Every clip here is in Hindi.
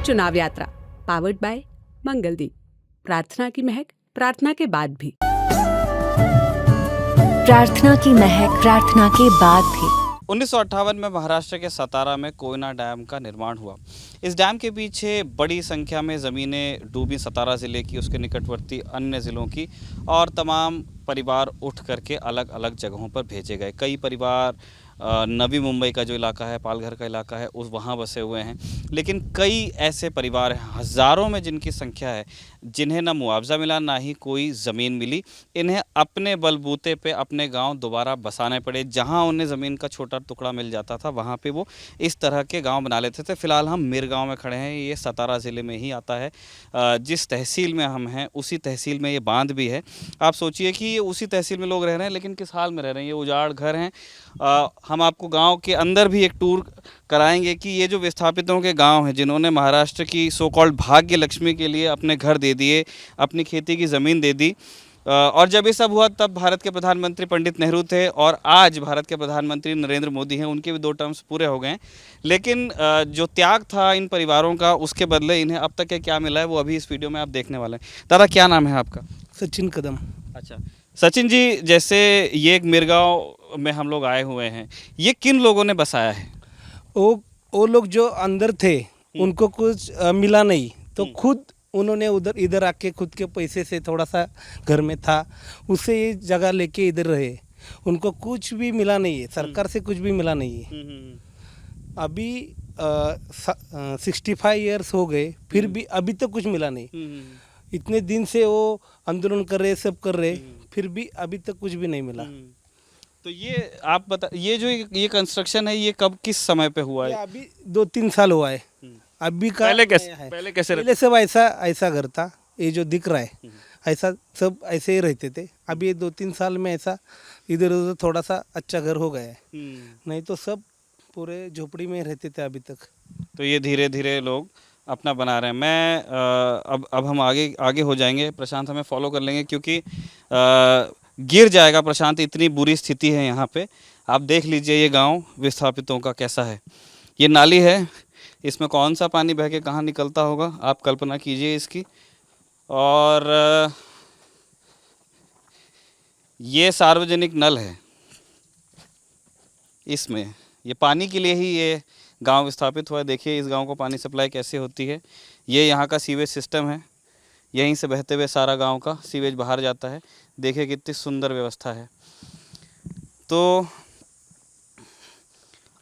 चुनाव यात्रा पावर्ड बाय मंगलदीप। प्रार्थना की महक प्रार्थना के बाद भी। प्रार्थना की महक प्रार्थना के बाद भी। 1958 में महाराष्ट्र के सतारा में कोयना डैम का निर्माण हुआ। इस डैम के पीछे बड़ी संख्या में ज़मीनें डूबी, सतारा ज़िले की, उसके निकटवर्ती अन्य ज़िलों की, और तमाम परिवार उठ करके अलग अलग जगहों पर भेजे गए। कई परिवार नवी मुंबई का जो इलाका है, पालघर का इलाका है, उस वहाँ बसे हुए हैं। लेकिन कई ऐसे परिवार हैं, हज़ारों में जिनकी संख्या है, जिन्हें ना मुआवजा मिला, ना ही कोई ज़मीन मिली। इन्हें अपने बलबूते पे अपने गांव दोबारा बसाने पड़े। जहां उन्हें ज़मीन का छोटा टुकड़ा मिल जाता था, वहां पे वो इस तरह के गांव बना लेते थे। फ़िलहाल हम मिरगांव में खड़े हैं। ये सतारा ज़िले में ही आता है। जिस तहसील में हम हैं, उसी तहसील में ये बांध भी है। आप सोचिए कि ये उसी तहसील में लोग रह रहे हैं, लेकिन किस हाल में रह रहे हैं। ये उजाड़ घर हैं। हम आपको गांव के अंदर भी एक टूर कराएंगे कि ये जो विस्थापितों के गांव हैं, जिन्होंने महाराष्ट्र की सो कॉल्ड भाग्य लक्ष्मी के लिए अपने घर दे दिए, अपनी खेती की ज़मीन दे दी, और जब ये सब हुआ तब भारत के प्रधानमंत्री पंडित नेहरू थे, और आज भारत के प्रधानमंत्री नरेंद्र मोदी हैं। उनके भी 2 टर्म्स पूरे हो गए हैं। लेकिन जो त्याग था इन परिवारों का, उसके बदले इन्हें अब तक क्या मिला है, वो अभी इस वीडियो में आप देखने वाले हैं। दादा, क्या नाम है आपका? सचिन कदम। अच्छा सचिन जी, जैसे ये एक मिरगांव में हम लोग आए हुए हैं, ये किन लोगों ने बसाया है? वो लोग जो अंदर थे उनको कुछ मिला नहीं, तो खुद उन्होंने इधर आके खुद के पैसे से थोड़ा सा घर में था, उससे ये जगह लेके इधर रहे। उनको कुछ भी मिला नहीं है, सरकार से कुछ भी मिला नहीं है। अभी 65 ईयर्स हो गए, फिर भी अभी तक कुछ मिला नहीं। इतने दिन से वो आंदोलन कर रहे, सब कर रहे, फिर भी अभी तक कुछ भी नहीं मिला। तो ये आप बता, ये जो ये कंस्ट्रक्शन है, ये कब किस समय पे हुआ है? अभी 2-3 साल हुआ है। अभी का पहले कैसे पहले सब ऐसा घर था, ये जो दिख रहा है ऐसा सब ऐसे ही रहते थे। अभी ये 2-3 साल में ऐसा इधर उधर थोड़ा सा अच्छा घर हो गया है, नहीं तो सब पूरे झोपड़ी में रहते थे अभी तक। तो ये धीरे धीरे लोग अपना बना रहे हैं। मैं अब हम आगे हो जाएंगे। प्रशांत हमें फॉलो कर लेंगे, क्योंकि गिर जाएगा प्रशांत, इतनी बुरी स्थिति है यहाँ पे। आप देख लीजिए ये गांव विस्थापितों का कैसा है। ये नाली है, इसमें कौन सा पानी बह के कहाँ निकलता होगा, आप कल्पना कीजिए इसकी। और ये सार्वजनिक नल है, इसमें ये पानी के लिए ही ये गांव विस्थापित हुआ है। देखिए इस गांव को पानी सप्लाई कैसे होती है। ये यहाँ का सीवेज सिस्टम है, यहीं से बहते हुए सारा गांव का सीवेज बाहर जाता है। देखिए कितनी सुंदर व्यवस्था है। तो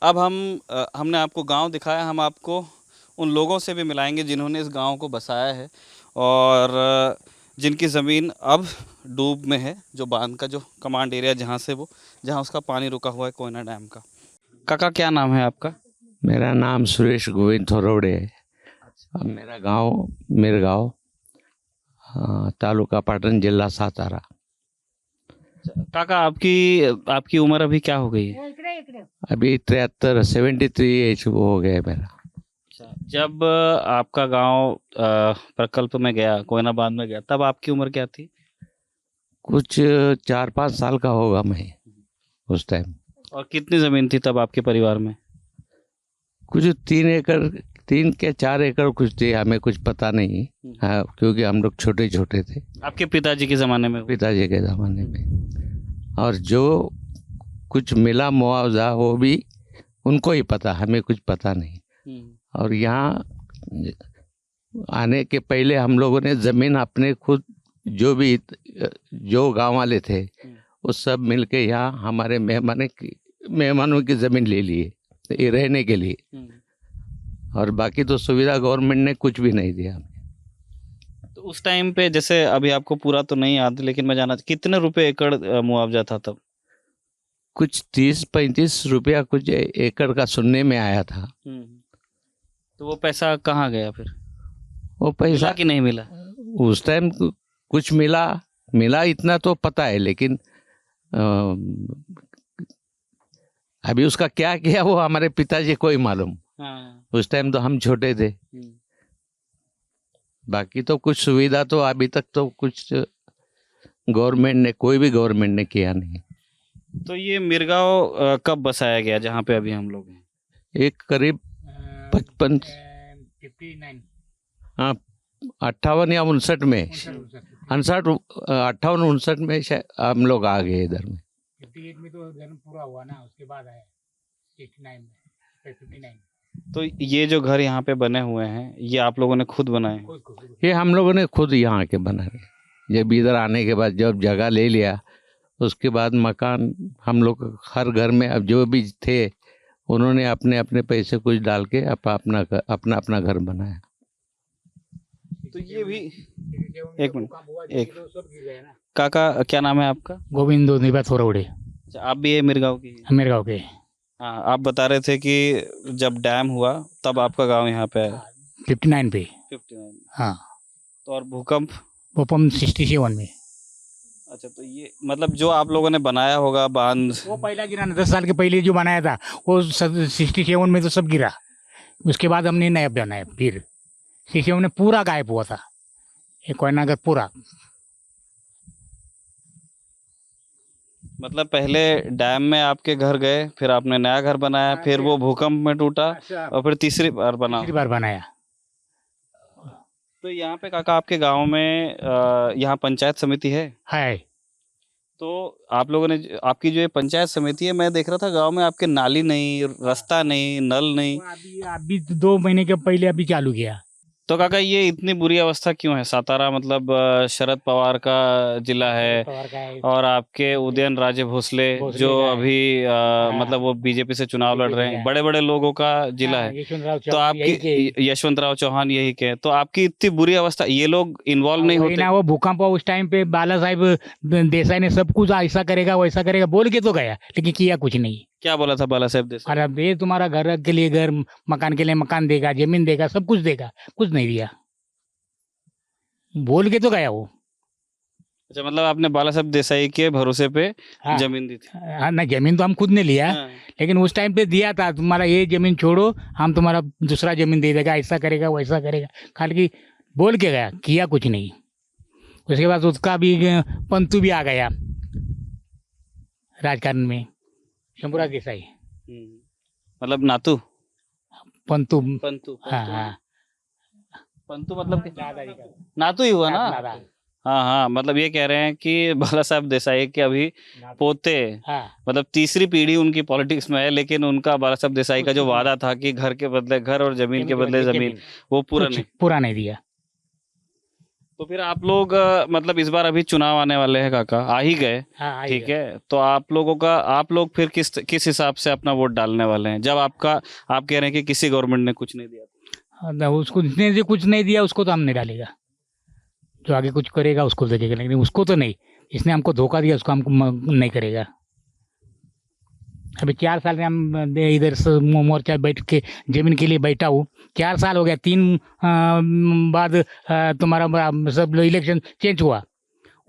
अब हमने आपको गांव दिखाया, हम आपको उन लोगों से भी मिलाएंगे जिन्होंने इस गांव को बसाया है और जिनकी ज़मीन अब डूब में है, जो बांध का जो कमांड एरिया जहां उसका पानी रुका हुआ है, कोयना डैम का। काका, क्या नाम है आपका? मेरा नाम सुरेश गोविंद थोरवड़े है। अब मेरा गांव मिरगांव, तालुका पाटन, जिला सातारा। काका, आपकी उम्र अभी क्या हो गई है? अभी 73 एज हो गया मेरा। जब आपका गांव प्रकल्प में गया, कोयना बांध में गया, तब आपकी उम्र क्या थी? कुछ 4-5 साल का होगा मैं उस टाइम। और कितनी ज़मीन थी तब आपके परिवार में? कुछ 3 के 4 एकड़ कुछ थे, हमें कुछ पता नहीं। हाँ, क्योंकि हम लोग छोटे छोटे थे। आपके पिताजी के ज़माने में? पिताजी के ज़माने में। और जो कुछ मिला मुआवजा, वो भी उनको ही पता, हमें कुछ पता नहीं। और यहाँ आने के पहले हम लोगों ने ज़मीन अपने खुद, जो गांव वाले थे, वो सब मिलके यहाँ हमारे मेहमानों की ज़मीन ले लिए ये रहने के लिए। और बाकी तो सुविधा गवर्नमेंट ने कुछ भी नहीं दिया हमें। तो उस टाइम पे, जैसे अभी आपको पूरा तो नहीं याद, लेकिन मैं जाना, कितने रुपए एकड़ मुआवजा था तब? कुछ 30-35 रुपया कुछ एकड़ का सुनने में आया था। तो वो पैसा कहाँ गया फिर? वो पैसा मिला कि नहीं मिला? उस टाइम कुछ मिला इतना तो पता है, लेकिन अभी उसका क्या किया वो हमारे पिताजी को ही मालूम। उस टाइम तो हम छोटे थे। बाकी तो कुछ सुविधा तो अभी तक तो कुछ कोई भी गवर्नमेंट ने किया नहीं। तो ये मिरगांव कब बसाया गया, जहाँ पे अभी हम लोग हैं? एक करीब 55 हाँ 58 या 59 में, 58 में शायद हम लोग आ गए इधर में। 58 में तो जन्म पूरा हुआ ना, उसके बाद आया 89 में, 59 तो ये जो घर यहाँ पे बने हुए हैं ये आप लोगों ने खुद बनाए हैं? ये हम लोगों ने खुद यहाँ के बनाए। जब इधर आने के बाद जब जगह ले लिया उसके बाद मकान हम लोग हर घर में अब जो भी थे उन्होंने अपने अपने पैसे कुछ डाल के अपना अपना घर बनाया। तो ये भी एक मिनट, एक काका क्या नाम है आपका? गोविंदो निबा थोरवड़े, अच्छा, आप भी ये मेरे गाँव की? मेरे गाँव के। हाँ, आप बता रहे थे कि जब डैम हुआ तब आपका गांव यहाँ पे है? 59 पे। 59। हाँ, तो और भूकंप? भूकंप 67 में। अच्छा, तो ये मतलब जो आप लोगों ने बनाया होगा बांध, वो पहला गिरा ना, 10 साल के पहले जो बनाया था वो 67 में तो सब गिरा। उसके बाद हमने नया बनाया, फिर 67 में पूरा गायब हुआ था ये कोयनागर पूरा। मतलब पहले डैम में आपके घर गए, फिर आपने नया घर बनाया, फिर वो भूकंप में टूटा और फिर तीसरी बार बना। तीसरी बार बनाया। तो यहाँ पे काका आपके गांव में यहाँ पंचायत समिति है? तो आप लोगों ने, आपकी जो ये पंचायत समिति है, मैं देख रहा था गांव में आपके नाली नहीं, रास्ता नहीं, नल नहीं। अभी 2 महीने के पहले अभी चालू किया। तो काका ये इतनी बुरी अवस्था क्यों है? सातारा मतलब शरद पवार का जिला है और आपके उदयन राजे भोसले जो अभी मतलब वो बीजेपी से चुनाव लड़ रहे हैं, बड़े बड़े लोगों का जिला है। तो आपकी यशवंतराव चौहान यही के, तो आपकी इतनी बुरी अवस्था, ये लोग इन्वॉल्व नहीं होते? ना, वो भूकंप उस टाइम पे बाला साहब देसाई ने सब कुछ ऐसा करेगा वैसा करेगा बोल के तो गया, लेकिन किया कुछ नहीं। क्या बोला था बाला साहब देसाई? अरे ये तुम्हारा घर के लिए घर, मकान के लिए मकान देगा, जमीन देगा, सब कुछ देगा, कुछ नहीं दिया, बोल के तो गया वो। अच्छा, मतलब आपने बाला साहब देसाई के भरोसे पे जमीन दी थी? हाँ, ना जमीन तो हम खुद ने लिया, लेकिन उस टाइम पे दिया था, तुम्हारा ये जमीन छोड़ो, हम तुम्हारा दूसरा जमीन दे देगा, ऐसा करेगा वैसा करेगा, खाली बोल के गया, किया कुछ नहीं। उसके बाद उसका भी पंतु भी आ गया राजकारण में, शंभूराज देसाई, मतलब नातू? पंतु। पंतु? हाँ, पंतु मतलब नातू ही हुआ ना? हाँ हाँ, मतलब ये कह रहे हैं कि बाला साहब देसाई के अभी पोते, मतलब तीसरी पीढ़ी उनकी पॉलिटिक्स में है, लेकिन उनका बाला साहब देसाई का जो वादा था कि घर के बदले घर और जमीन के बदले जमीन, वो पूरा नहीं दिया। तो फिर आप लोग मतलब इस बार अभी चुनाव आने वाले हैं काका, आ ही गए, ठीक है, तो आप लोग फिर किस हिसाब से अपना वोट डालने वाले हैं, जब आप कह रहे हैं कि किसी गवर्नमेंट ने कुछ नहीं दिया? उसको जिसने से कुछ नहीं दिया उसको तो हम नहीं डालेगा, जो आगे कुछ करेगा उसको देखेगा, लेकिन उसको तो नहीं, इसने हमको धोखा दिया उसको हमको नहीं करेगा। अभी 4 साल में हम इधर मोर्चा बैठ के जमीन के लिए बैठा हूँ, 4 साल हो गया, 3 बाद तुम्हारा सब इलेक्शन चेंज हुआ,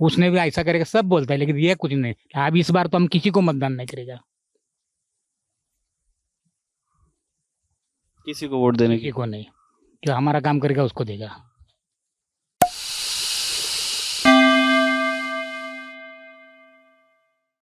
उसने भी ऐसा करेगा सब बोलता है, लेकिन ये कुछ नहीं। अब इस बार तो हम किसी को मतदान नहीं करेगा, किसी को वोट देने किसी को नहीं, जो हमारा काम करेगा उसको देगा।